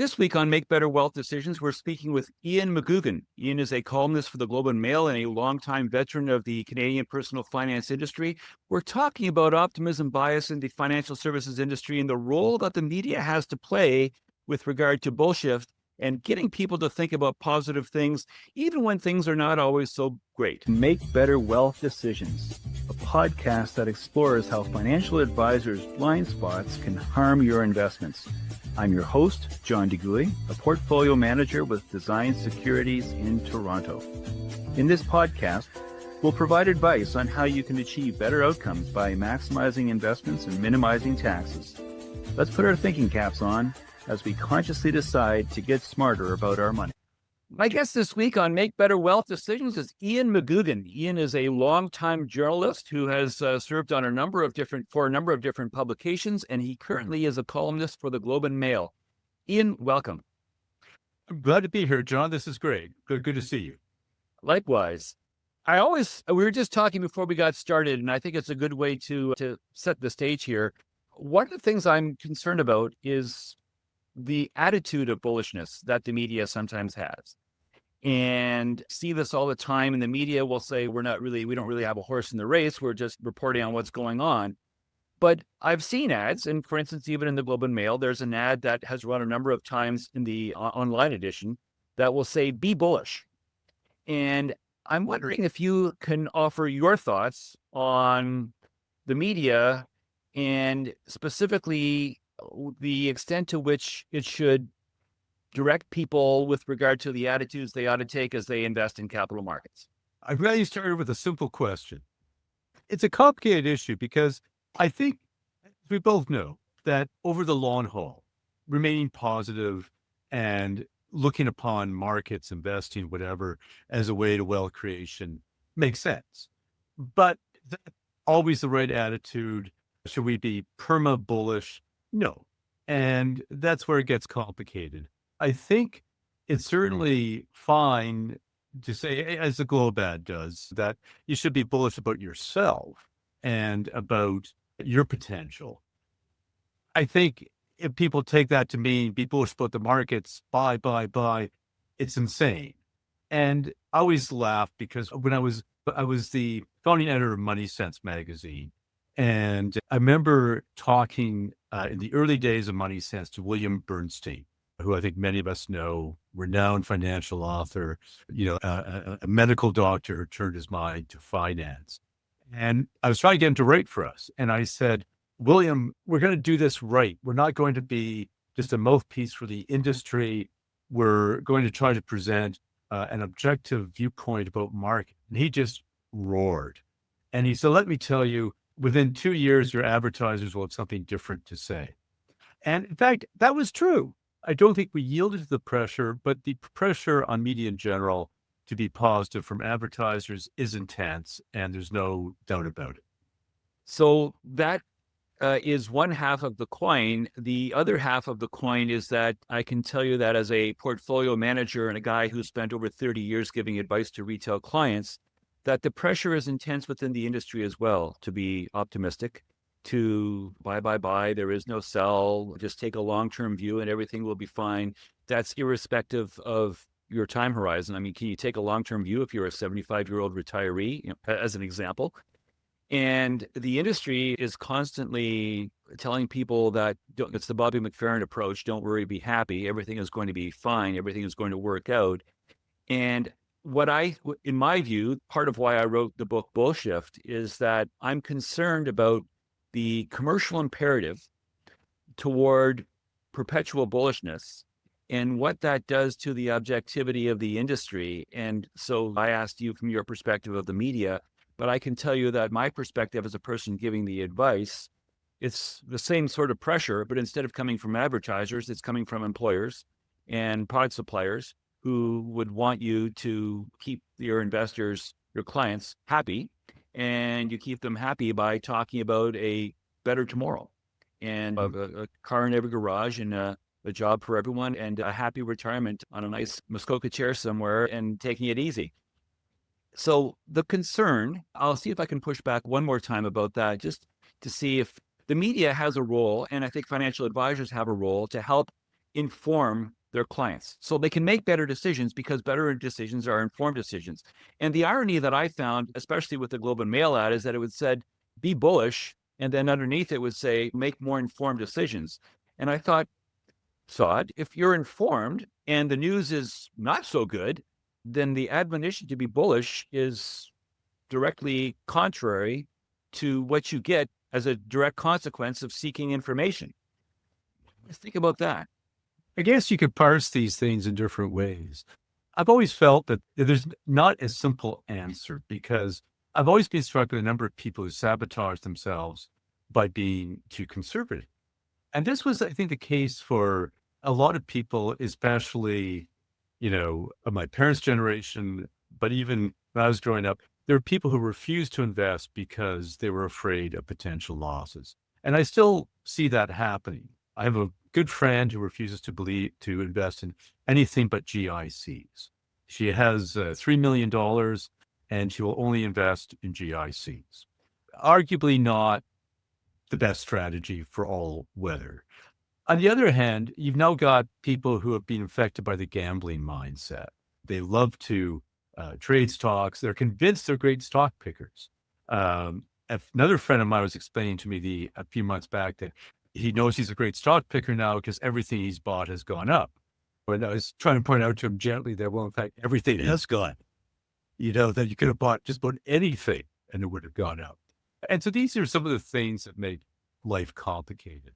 This week on Make Better Wealth Decisions, we're speaking with Ian McGugan. Ian is a columnist for the Globe and Mail and a longtime veteran of the Canadian personal finance industry. We're talking about optimism bias in the financial services industry and the role that the media has to play with regard to Bullshift and getting people to think about positive things, even when things are not always so great. Make Better Wealth Decisions, a podcast that explores how financial advisors' blind spots can harm your investments. I'm your host, John DeGuy, a portfolio manager with Design Securities in Toronto. In this podcast, we'll provide advice on how you can achieve better outcomes by maximizing investments and minimizing taxes. Let's put our thinking caps on as we consciously decide to get smarter about our money. My guest this week on Make Better Wealth Decisions is Ian McGugan. Ian is a longtime journalist who has served on a number of different publications, and he currently is a columnist for the Globe and Mail. Ian, welcome. I'm glad to be here, John. This is great. Good to see you. Likewise. We were just talking before we got started, and I think it's a good way to set the stage here. One of the things I'm concerned about is the attitude of bullishness that the media sometimes has. And see this all the time, and the media will say, we don't really have a horse in the race. We're just reporting on what's going on. But I've seen ads, and for instance, even in the Globe and Mail, there's an ad that has run a number of times in the online edition that will say, be bullish. And I'm wondering if you can offer your thoughts on the media and specifically the extent to which it should direct people with regard to the attitudes they ought to take as they invest in capital markets. I'd rather start with a simple question. It's a complicated issue because I think, as we both know, that over the long haul, remaining positive and looking upon markets, investing, whatever, as a way to wealth creation makes sense. But that's always the right attitude. Should we be perma-bullish? No. And that's where it gets complicated. I think it's certainly fine to say, as the Globe ad does, that you should be bullish about yourself and about your potential. I think if people take that to mean be bullish about the markets, buy, it's insane. And I always laugh because when I was the founding editor of Money Sense magazine, and I remember talking in the early days of Money Sense to William Bernstein, who I think many of us know, renowned financial author, a medical doctor who turned his mind to finance. And I was trying to get him to write for us. And I said, William, we're going to do this right. We're not going to be just a mouthpiece for the industry. We're going to try to present an objective viewpoint about market. And he just roared. And he said, let me tell you, within 2 years, your advertisers will have something different to say. And in fact, that was true. I don't think we yielded to the pressure, but the pressure on media in general to be positive from advertisers is intense, and there's no doubt about it. So that is one half of the coin. The other half of the coin is that I can tell you that as a portfolio manager and a guy who spent over 30 years giving advice to retail clients, that the pressure is intense within the industry as well to be optimistic, to buy, there is no sell, just take a long-term view and everything will be fine. That's irrespective of your time horizon. I mean, can you take a long-term view if you're a 75-year-old retiree, as an example? And the industry is constantly telling people that it's the Bobby McFerrin approach. Don't worry, be happy. Everything is going to be fine. Everything is going to work out. And in my view, part of why I wrote the book Bullshift is that I'm concerned about the commercial imperative toward perpetual bullishness and what that does to the objectivity of the industry. And so I asked you from your perspective of the media, but I can tell you that my perspective as a person giving the advice, it's the same sort of pressure, but instead of coming from advertisers, it's coming from employers and product suppliers who would want you to keep your investors, your clients, happy. And you keep them happy by talking about a better tomorrow and a car in every garage and a job for everyone and a happy retirement on a nice Muskoka chair somewhere and taking it easy. So the concern, I'll see if I can push back one more time about that, just to see if the media has a role, and I think financial advisors have a role to help inform their clients so they can make better decisions, because better decisions are informed decisions. And the irony that I found, especially with the Globe and Mail ad, is that it would said, be bullish. And then underneath it would say, make more informed decisions. And I thought, Sod, if you're informed and the news is not so good, then the admonition to be bullish is directly contrary to what you get as a direct consequence of seeking information. Let's think about that. I guess you could parse these things in different ways. I've always felt that there's not a simple answer, because I've always been struck with a number of people who sabotage themselves by being too conservative. And this was, I think, the case for a lot of people, especially, of my parents' generation, but even when I was growing up, there were people who refused to invest because they were afraid of potential losses. And I still see that happening. I have a good friend who refuses to invest in anything but GICs. She has $3 million and she will only invest in GICs. Arguably not the best strategy for all weather. On the other hand, you've now got people who have been affected by the gambling mindset. They love to trade stocks. They're convinced they're great stock pickers. Another friend of mine was explaining to me a few months back that he knows he's a great stock picker now because everything he's bought has gone up. But I was trying to point out to him gently that, well, in fact, everything has gone. That you could have bought just about anything and it would have gone up. And so these are some of the things that make life complicated.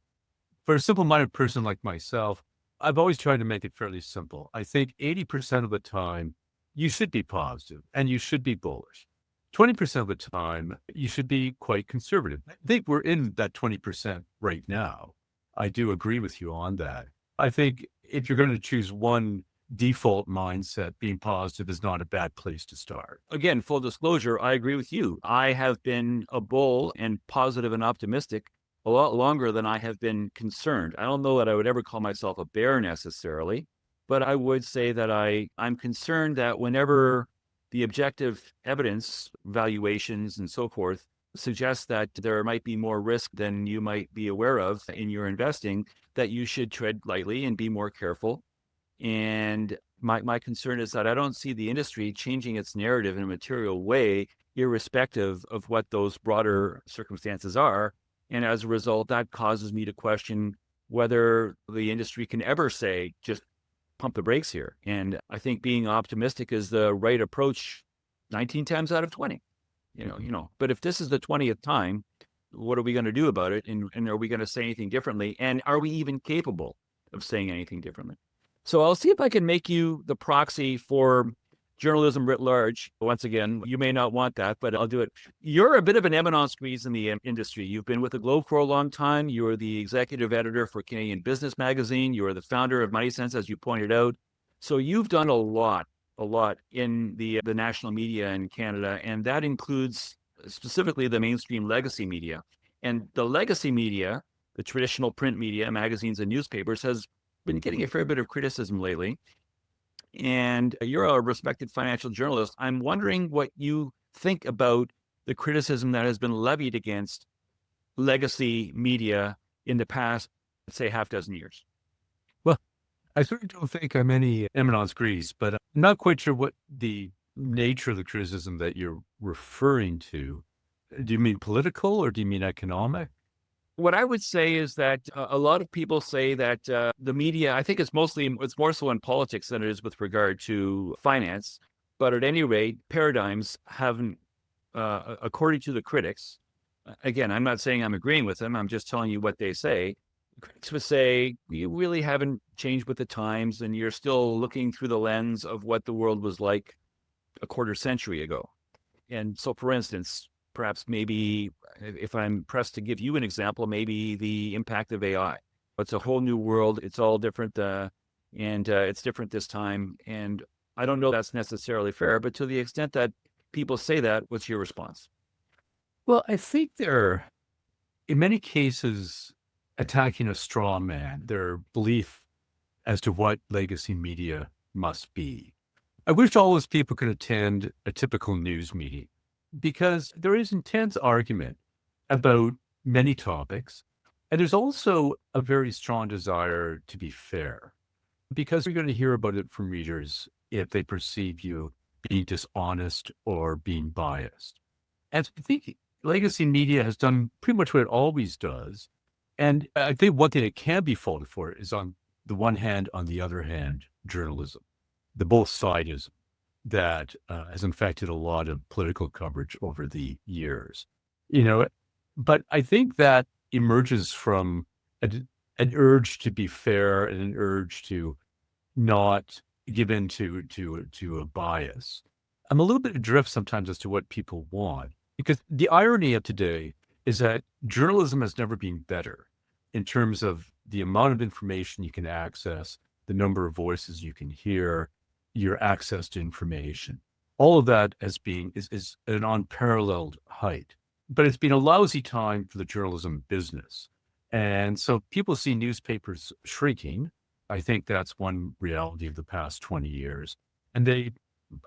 For a simple-minded person like myself, I've always tried to make it fairly simple. I think 80% of the time, you should be positive and you should be bullish. 20% of the time, you should be quite conservative. I think we're in that 20% right now. I do agree with you on that. I think if you're going to choose one default mindset, being positive is not a bad place to start. Again, full disclosure, I agree with you. I have been a bull and positive and optimistic a lot longer than I have been concerned. I don't know that I would ever call myself a bear necessarily, but I would say that I'm concerned that whenever the objective evidence, valuations and so forth, suggest that there might be more risk than you might be aware of in your investing, that you should tread lightly and be more careful. And my concern is that I don't see the industry changing its narrative in a material way, irrespective of what those broader circumstances are. And as a result, that causes me to question whether the industry can ever say, just pump the brakes here. And I think being optimistic is the right approach 19 times out of 20. But if this is the 20th time, what are we going to do about it? And are we going to say anything differently? And are we even capable of saying anything differently? So I'll see if I can make you the proxy for journalism writ large. Once again, you may not want that, but I'll do it. You're a bit of an Eminence squeeze in the industry. You've been with the Globe for a long time. You are the executive editor for Canadian Business Magazine. You are the founder of Money Sense, as you pointed out. So you've done a lot in the national media in Canada, and that includes specifically the mainstream legacy media. And the legacy media, the traditional print media, magazines and newspapers, has been getting a fair bit of criticism lately. And you're a respected financial journalist. I'm wondering what you think about the criticism that has been levied against legacy media in the past, let's say, half dozen years. Well, I certainly don't think I'm any Eminence grise, but I'm not quite sure what the nature of the criticism that you're referring to. Do you mean political or do you mean economic? What I would say is that a lot of people say that the media, I think it's more so in politics than it is with regard to finance. But at any rate, paradigms haven't, according to the critics, again, I'm not saying I'm agreeing with them. I'm just telling you what they say. The critics would say, you really haven't changed with the times and you're still looking through the lens of what the world was like a quarter century ago. And so, for instance, perhaps maybe if I'm pressed to give you an example, maybe the impact of AI. It's a whole new world. It's all different, and it's different this time. And I don't know that's necessarily fair, but to the extent that people say that, what's your response? Well, I think they're, in many cases, attacking a straw man, their belief as to what legacy media must be. I wish all those people could attend a typical news meeting, because there is intense argument about many topics. And there's also a very strong desire to be fair because you're going to hear about it from readers if they perceive you being dishonest or being biased. And I think legacy media has done pretty much what it always does. And I think one thing it can be faulted for is on the one hand, on the other hand, journalism, the both sidism that has infected a lot of political coverage over the years. You know, but I think that emerges from an urge to be fair and an urge to not give in to a bias. I'm a little bit adrift sometimes as to what people want, because the irony of today is that journalism has never been better in terms of the amount of information you can access, the number of voices you can hear, your access to information. All of that is at an unparalleled height. But it's been a lousy time for the journalism business. And so people see newspapers shrinking. I think that's one reality of the past 20 years. And they,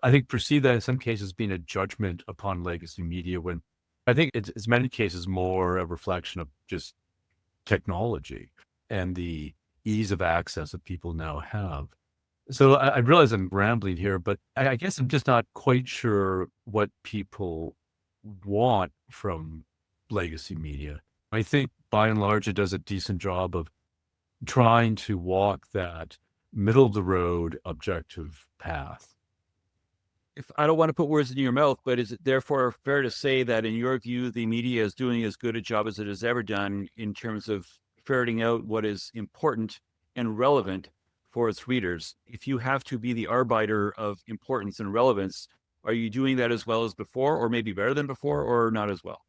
I think, perceive that in some cases being a judgment upon legacy media when I think it's in many cases more a reflection of just technology and the ease of access that people now have. So I realize I'm rambling here, but I guess I'm just not quite sure what people want from legacy media. I think by and large, it does a decent job of trying to walk that middle of the road objective path. If I don't want to put words in your mouth, but is it therefore fair to say that in your view, the media is doing as good a job as it has ever done in terms of ferreting out what is important and relevant for its readers? If you have to be the arbiter of importance and relevance, are you doing that as well as before, or maybe better than before, or not as well?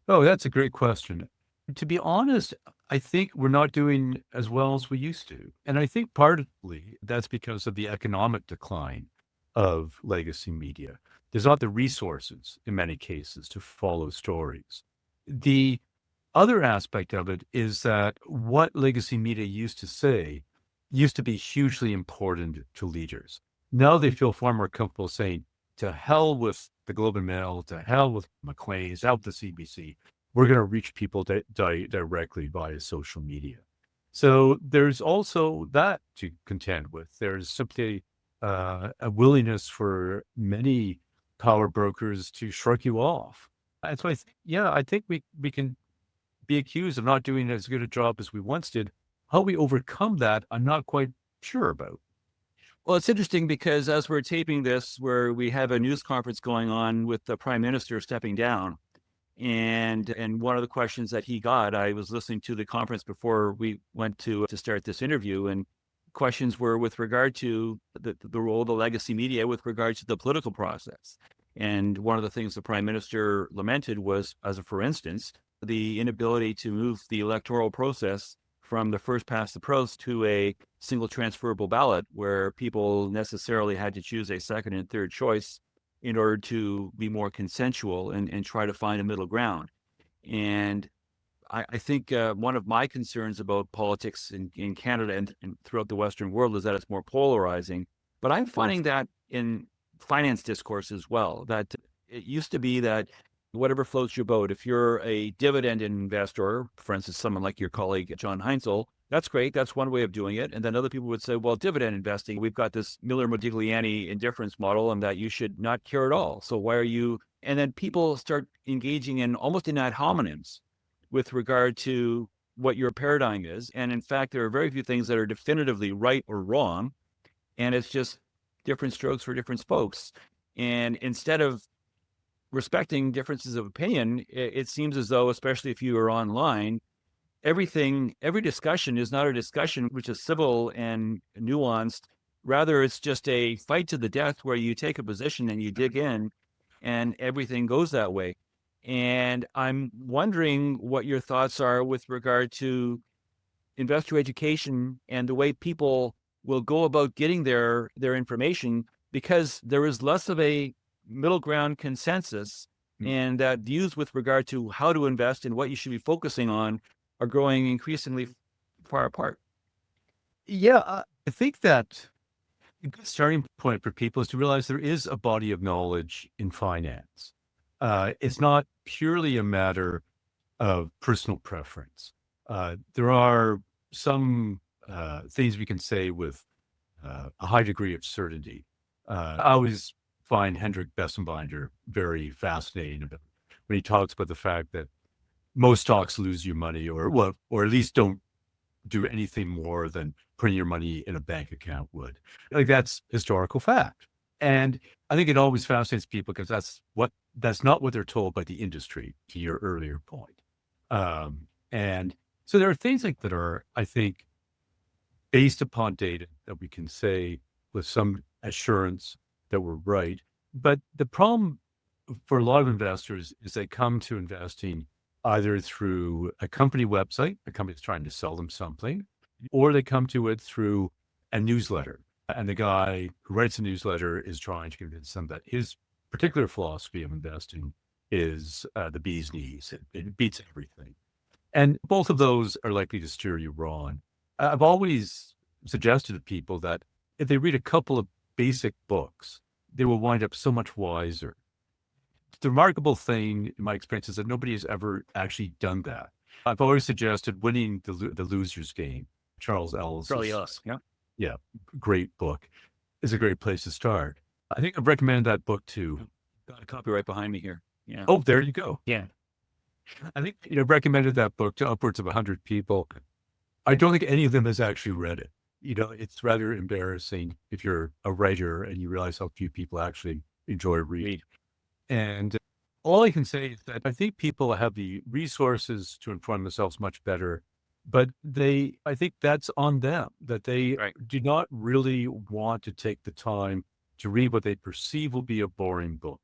Oh, that's a great question. To be honest, I think we're not doing as well as we used to. And I think partly that's because of the economic decline of legacy media. There's not the resources in many cases to follow stories. The other aspect of it is that what legacy media used to say used to be hugely important to leaders. Now they feel far more comfortable saying, to hell with the Globe and Mail, to hell with Maclean's, out the CBC. We're going to reach people directly via social media. So there's also that to contend with. There's simply a willingness for many power brokers to shrug you off. And so I think we can be accused of not doing as good a job as we once did. How we overcome that, I'm not quite sure about. Well, it's interesting because as we're taping this, where we have a news conference going on with the prime minister stepping down, and one of the questions that he got, I was listening to the conference before we went to start this interview, and questions were with regard to the role of the legacy media with regard to the political process. And one of the things the prime minister lamented was, as a for instance, the inability to move the electoral process from the first past the post to a single transferable ballot, where people necessarily had to choose a second and third choice in order to be more consensual and try to find a middle ground. And I think one of my concerns about politics in Canada and throughout the Western world is that it's more polarizing. But I'm finding that in finance discourse as well, that it used to be that whatever floats your boat, if you're a dividend investor, for instance, someone like your colleague, John Heinzel, that's great. That's one way of doing it. And then other people would say, well, dividend investing, we've got this Miller-Modigliani indifference model and that you should not care at all. So why are you? And then people start engaging in almost in ad hominems with regard to what your paradigm is. And in fact, there are very few things that are definitively right or wrong. And it's just different strokes for different folks. And instead of respecting differences of opinion, it seems as though, especially if you are online, every discussion is not a discussion which is civil and nuanced. Rather, it's just a fight to the death where you take a position and you dig in and everything goes that way. And I'm wondering what your thoughts are with regard to investor education and the way people will go about getting their information, because there is less of a middle ground consensus, and that views with regard to how to invest and what you should be focusing on are growing increasingly far apart. Yeah, I think that a good starting point for people is to realize there is a body of knowledge in finance. It's not purely a matter of personal preference. There are some things we can say with a high degree of certainty. I always find Hendrik Bessenbinder very fascinating when he talks about the fact that most stocks lose you money, or at least don't do anything more than putting your money in a bank account would. Like, that's historical fact. And I think it always fascinates people because that's not what they're told by the industry, to your earlier point. And so there are things like that are, I think, based upon data that we can say with some assurance that we're right. But the problem for a lot of investors is they come to investing either through a company website, a company that's trying to sell them something, or they come to it through a newsletter. And the guy who writes the newsletter is trying to convince them that his particular philosophy of investing is the bee's knees. It beats everything. And both of those are likely to steer you wrong. I've always suggested to people that if they read a couple of basic books, they will wind up so much wiser. The remarkable thing in my experience is that nobody has ever actually done that. I've always suggested winning the loser's game. Charles Ellis. Yeah. Yeah, great book. Is a great place to start. I think I've recommended that book too. Got a copy right behind me here. Yeah. Oh, there you go. Yeah. I think recommended that book to upwards of 100 people. I don't think any of them has actually read it. It's rather embarrassing if you're a writer and you realize how few people actually enjoy reading. And all I can say is that I think people have the resources to inform themselves much better, but I think that's on them, that they do not really want to take the time to read what they perceive will be a boring book.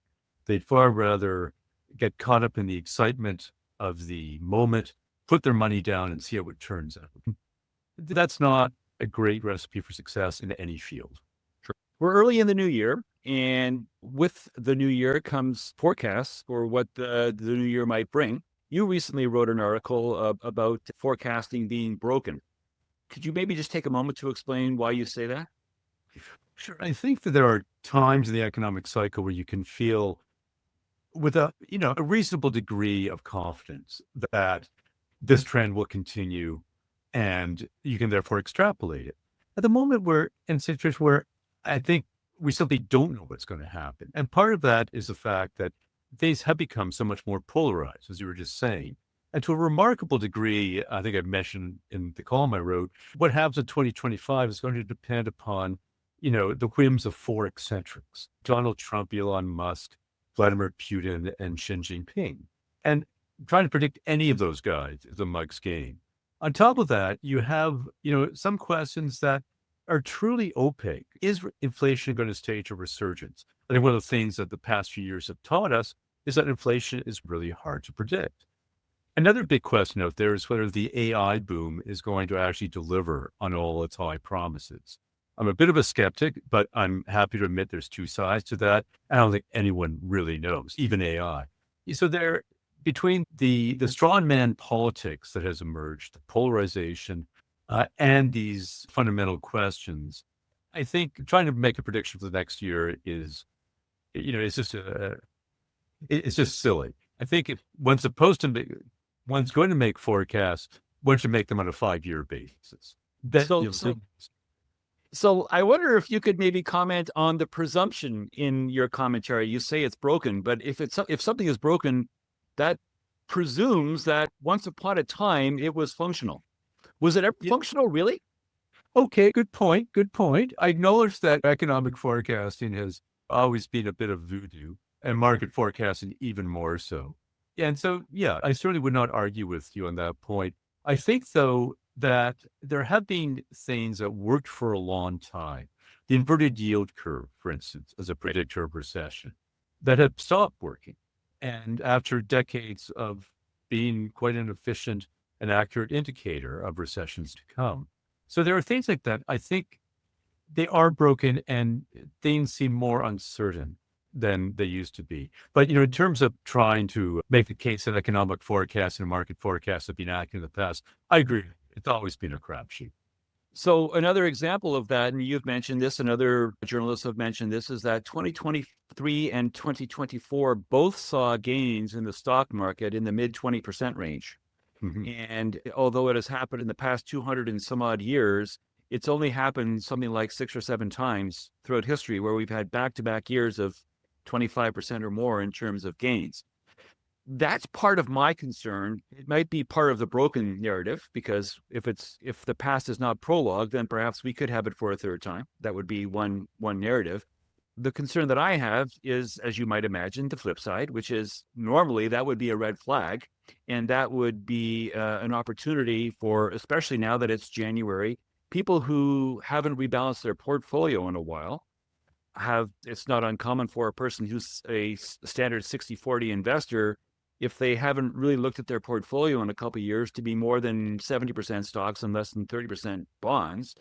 They'd far rather get caught up in the excitement of the moment, put their money down and see how it turns out. That's not a great recipe for success in any field. Sure. We're early in the new year, and with the new year comes forecasts for what the new year might bring. You recently wrote an article about forecasting being broken. Could you maybe just take a moment to explain why you say that? Sure. I think that there are times in the economic cycle where you can feel with a reasonable degree of confidence that this trend will continue and you can therefore extrapolate it. At the moment, we're in a situation where I think we simply don't know what's going to happen. And part of that is the fact that things have become so much more polarized, as you were just saying. And to a remarkable degree, I think I mentioned in the column I wrote, what happens in 2025 is going to depend upon, the whims of four eccentrics: Donald Trump, Elon Musk, Vladimir Putin, and Xi Jinping. And trying to predict any of those guys is a mug's game. On top of that, you have, some questions that are truly opaque. Is inflation going to stage a resurgence? I think one of the things that the past few years have taught us is that inflation is really hard to predict. Another big question out there is whether the AI boom is going to actually deliver on all its high promises. I'm a bit of a skeptic, but I'm happy to admit there's two sides to that. I don't think anyone really knows, even AI. So between the strongman politics that has emerged, the polarization, and these fundamental questions, I think trying to make a prediction for the next year is, it's just silly. I think if one's going to make forecasts, one should make them on a 5-year basis. So I wonder if you could maybe comment on the presumption in your commentary. You say it's broken, but if something is broken, that presumes that once upon a time it was functional. Was it ever functional, really? Okay, good point. I acknowledge that economic forecasting has always been a bit of voodoo, and market forecasting even more so. And so, I certainly would not argue with you on that point. I think, though, that there have been things that worked for a long time. The inverted yield curve, for instance, as a predictor of recession, that have stopped working. And after decades of being quite an efficient and accurate indicator of recessions to come. So there are things like that. I think they are broken and things seem more uncertain than they used to be. But, in terms of trying to make the case that economic forecasts and market forecasts have been accurate in the past, I agree. It's always been a crapshoot. So another example of that, and you've mentioned this, and other journalists have mentioned this, is that 2023 and 2024 both saw gains in the stock market in the mid 20% range. And although it has happened in the past 200 and some odd years, it's only happened something like 6 or 7 times throughout history where we've had back-to-back years of 25% or more in terms of gains. That's part of my concern. It might be part of the broken narrative, because if the past is not prologue, then perhaps we could have it for a third time. That would be one narrative. The concern that I have is, as you might imagine, the flip side, which is normally that would be a red flag, and that would be an opportunity for, especially now that it's January, people who haven't rebalanced their portfolio in a while. It's not uncommon for a person who's a standard 60-40 investor, if they haven't really looked at their portfolio in a couple of years, to be more than 70% stocks and less than 30% bonds.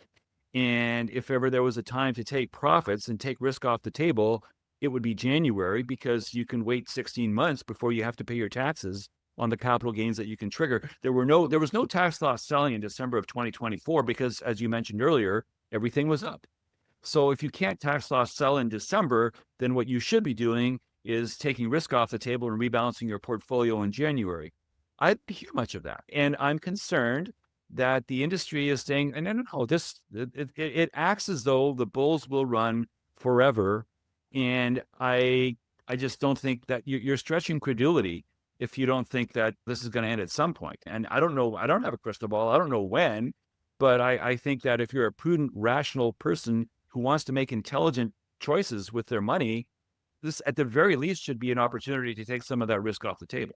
And if ever there was a time to take profits and take risk off the table, it would be January, because you can wait 16 months before you have to pay your taxes on the capital gains that you can trigger. There was no tax loss selling in December of 2024 because, as you mentioned earlier, everything was up. So if you can't tax loss sell in December, then what you should be doing is taking risk off the table and rebalancing your portfolio in January. I didn't hear much of that. And I'm concerned that the industry is saying, and no, it acts as though the bulls will run forever. And I just don't think that you're stretching credulity if you don't think that this is going to end at some point. And I don't know, I don't have a crystal ball. I don't know when, but I think that if you're a prudent, rational person who wants to make intelligent choices with their money, this at the very least should be an opportunity to take some of that risk off the table.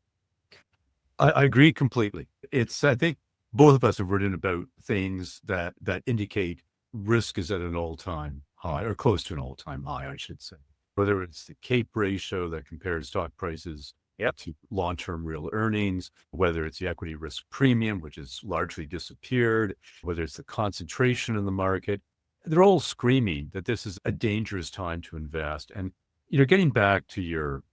I agree completely. I think both of us have written about things that indicate risk is at an all-time high, or close to an all-time high, I should say. Whether it's the CAPE ratio that compares stock prices to long-term real earnings, whether it's the equity risk premium, which has largely disappeared, whether it's the concentration in the market, they're all screaming that this is a dangerous time to invest. And getting back to your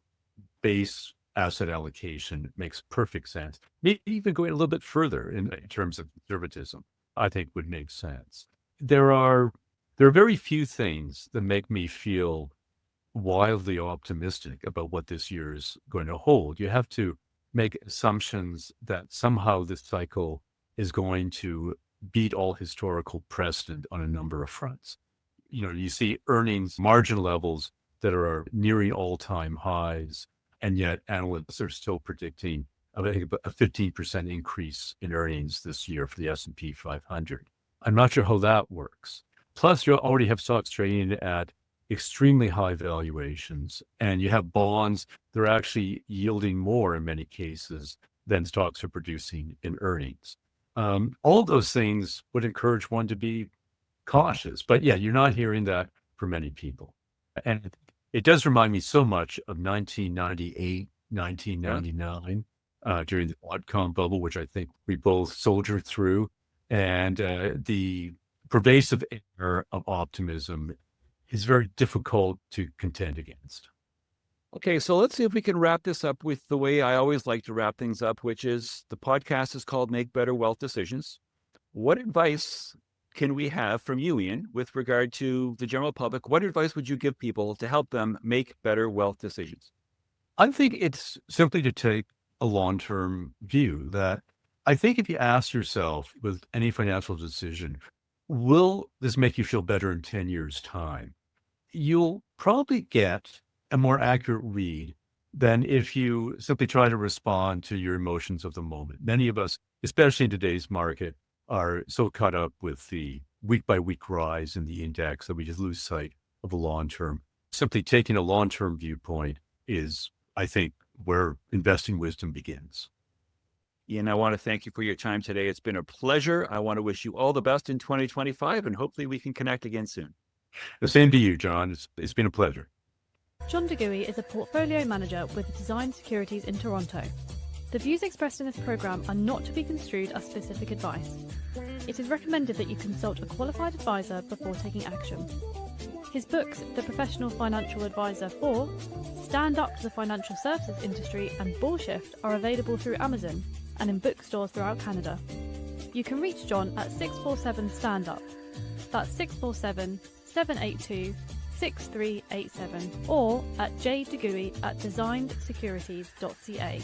base asset allocation makes perfect sense. Even going a little bit further in terms of conservatism, I think would make sense. There are very few things that make me feel wildly optimistic about what this year is going to hold. You have to make assumptions that somehow this cycle is going to beat all historical precedent on a number of fronts. You see earnings margin levels that are nearing all-time highs, and yet analysts are still predicting, I think, a 15% increase in earnings this year for the S&P 500. I'm not sure how that works. Plus, you already have stocks trading at extremely high valuations, and you have bonds that are actually yielding more in many cases than stocks are producing in earnings. All of those things would encourage one to be cautious. But yeah, you're not hearing that from many people. And it does remind me so much of 1998, 1999, during the dot-com bubble, which I think we both soldiered through. And the pervasive air of optimism is very difficult to contend against. Okay, so let's see if we can wrap this up with the way I always like to wrap things up, which is the podcast is called Make Better Wealth Decisions. What advice can we have from you, Ian, with regard to the general public? What advice would you give people to help them make better wealth decisions? I think it's simply to take a long-term view. That I think if you ask yourself with any financial decision, will this make you feel better in 10 years' time? You'll probably get a more accurate read than if you simply try to respond to your emotions of the moment. Many of us, especially in today's market, are so caught up with the week-by-week rise in the index that we just lose sight of the long-term. Simply taking a long-term viewpoint is, I think, where investing wisdom begins. Ian, I want to thank you for your time today. It's been a pleasure. I want to wish you all the best in 2025, and hopefully we can connect again soon. The same to you, John. It's been a pleasure. John DeGooey is a portfolio manager with Design Securities in Toronto. The views expressed in this program are not to be construed as specific advice. It is recommended that you consult a qualified advisor before taking action. His books, The Professional Financial Advisor 4, Stand Up to the Financial Services Industry, and Bullshift are available through Amazon and in bookstores throughout Canada. You can reach John at 647-STAND-UP. That's 647-782-6387 or at jdegooey@designedsecurities.ca.